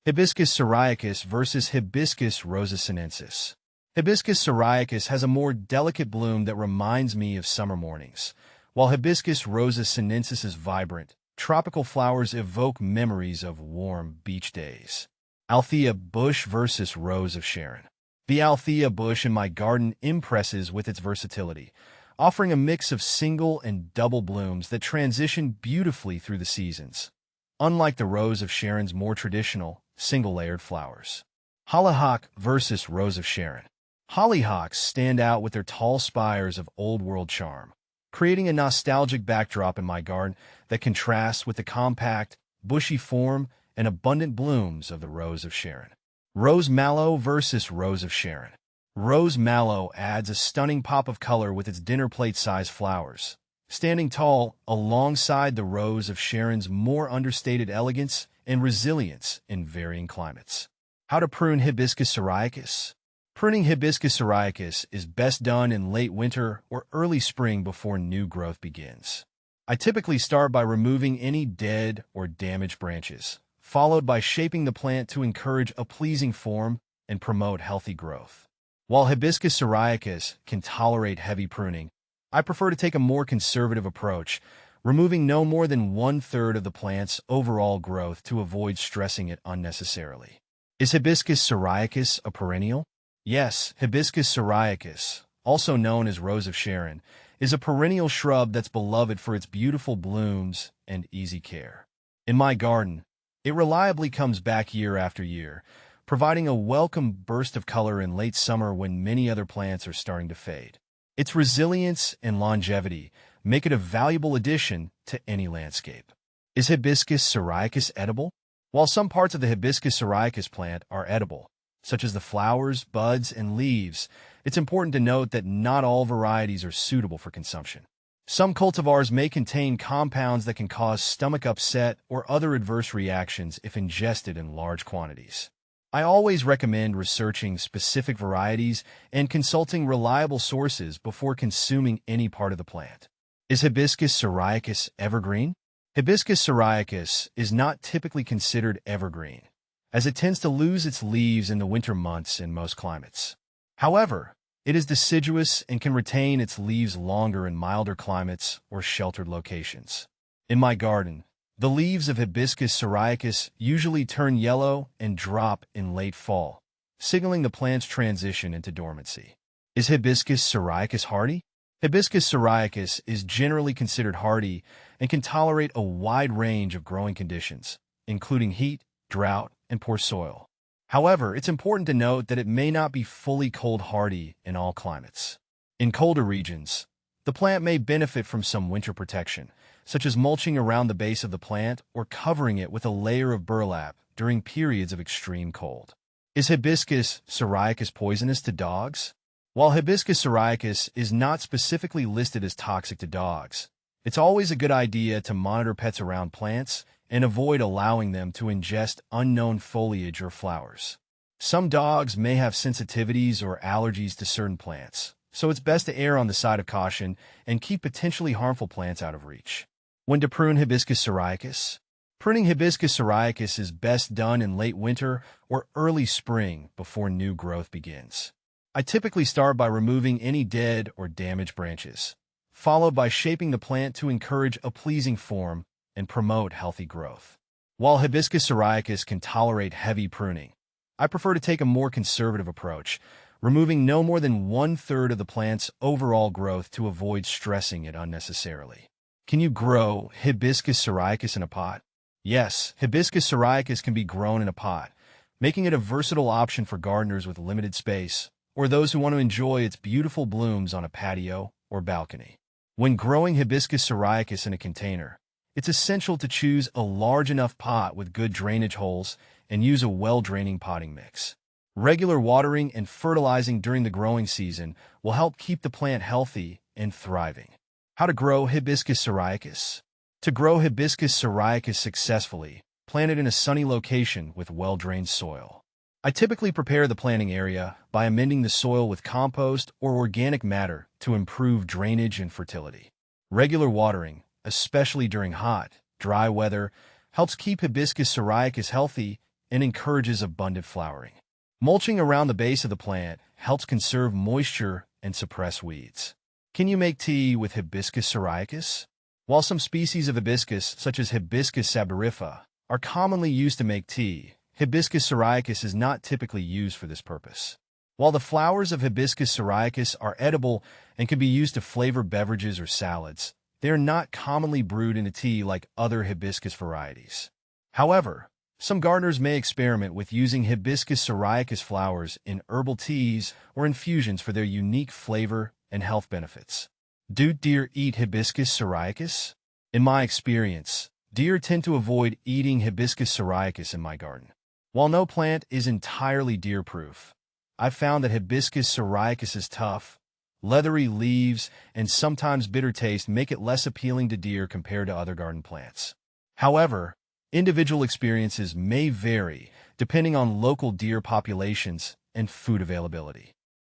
Hibiscus syriacus versus Hibiscus rosa sinensis. Hibiscus syriacus has a more delicate bloom that reminds me of summer mornings, while Hibiscus rosa sinensis's vibrant, tropical flowers evoke memories of warm beach days. Althea bush versus Rose of Sharon. The Althea bush in my garden impresses with its versatility, offering a mix of single and double blooms that transition beautifully through the seasons, unlike the Rose of Sharon's more traditional, single-layered flowers. Hollyhock versus Rose of Sharon. Hollyhocks stand out with their tall spires of old-world charm, creating a nostalgic backdrop in my garden that contrasts with the compact, bushy form and abundant blooms of the Rose of Sharon. Rose mallow versus Rose of Sharon. Rose mallow adds a stunning pop of color with its dinner plate-sized flowers, standing tall alongside the Rose of Sharon's more understated elegance and resilience in varying climates. How to prune Hibiscus syriacus. Pruning Hibiscus syriacus is best done in late winter or early spring before new growth begins. I typically start by removing any dead or damaged branches, followed by shaping the plant to encourage a pleasing form and promote healthy growth. While Hibiscus syriacus can tolerate heavy pruning, I prefer to take a more conservative approach, removing no more than 1/3 of the plant's overall growth to avoid stressing it unnecessarily. Is Hibiscus syriacus a perennial? Yes, Hibiscus syriacus, also known as Rose of Sharon, is a perennial shrub that's beloved for its beautiful blooms and easy care. In my garden, it reliably comes back year after year, providing a welcome burst of color in late summer when many other plants are starting to fade. Its resilience and longevity make it a valuable addition to any landscape. Is Hibiscus syriacus edible? While some parts of the Hibiscus syriacus plant are edible, such as the flowers, buds, and leaves, it's important to note that not all varieties are suitable for consumption. Some cultivars may contain compounds that can cause stomach upset or other adverse reactions if ingested in large quantities. I always recommend researching specific varieties and consulting reliable sources before consuming any part of the plant. Is Hibiscus syriacus evergreen? Hibiscus syriacus is not typically considered evergreen, as it tends to lose its leaves in the winter months in most climates. However, it is deciduous and can retain its leaves longer in milder climates or sheltered locations. In my garden, the leaves of Hibiscus syriacus usually turn yellow and drop in late fall, signaling the plant's transition into dormancy. Is Hibiscus syriacus hardy? Hibiscus syriacus is generally considered hardy and can tolerate a wide range of growing conditions, including heat, drought, and poor soil. However, it's important to note that it may not be fully cold-hardy in all climates. In colder regions, the plant may benefit from some winter protection, such as mulching around the base of the plant or covering it with a layer of burlap during periods of extreme cold. Is Hibiscus syriacus poisonous to dogs? While Hibiscus syriacus is not specifically listed as toxic to dogs, it's always a good idea to monitor pets around plants and avoid allowing them to ingest unknown foliage or flowers. Some dogs may have sensitivities or allergies to certain plants, so it's best to err on the side of caution and keep potentially harmful plants out of reach. When to prune Hibiscus syriacus? Pruning Hibiscus syriacus is best done in late winter or early spring before new growth begins. I typically start by removing any dead or damaged branches, followed by shaping the plant to encourage a pleasing form and promote healthy growth. While Hibiscus syriacus can tolerate heavy pruning, I prefer to take a more conservative approach, removing no more than 1/3 of the plant's overall growth to avoid stressing it unnecessarily. Can you grow Hibiscus syriacus in a pot? Yes, Hibiscus syriacus can be grown in a pot, making it a versatile option for gardeners with limited space or those who want to enjoy its beautiful blooms on a patio or balcony. When growing Hibiscus syriacus in a container, it's essential to choose a large enough pot with good drainage holes and use a well-draining potting mix. Regular watering and fertilizing during the growing season will help keep the plant healthy and thriving. How to grow Hibiscus syriacus? To grow Hibiscus syriacus successfully, plant it in a sunny location with well-drained soil. I typically prepare the planting area by amending the soil with compost or organic matter to improve drainage and fertility. Regular watering, especially during hot, dry weather, helps keep Hibiscus syriacus healthy and encourages abundant flowering. Mulching around the base of the plant helps conserve moisture and suppress weeds. Can you make tea with hibiscus syriacus? While some species of hibiscus, such as hibiscus saberifa, are commonly used to make tea, hibiscus syriacus is not typically used for this purpose. While the flowers of hibiscus syriacus are edible and can be used to flavor beverages or salads, they are not commonly brewed into tea like other hibiscus varieties. However, some gardeners may experiment with using hibiscus syriacus flowers in herbal teas or infusions for their unique flavor and health benefits. Do deer eat hibiscus syriacus? In my experience, deer tend to avoid eating hibiscus syriacus in my garden. While no plant is entirely deer-proof, I've found that hibiscus syriacus's tough, leathery leaves and sometimes bitter taste make it less appealing to deer compared to other garden plants. However, individual experiences may vary depending on local deer populations and food availability.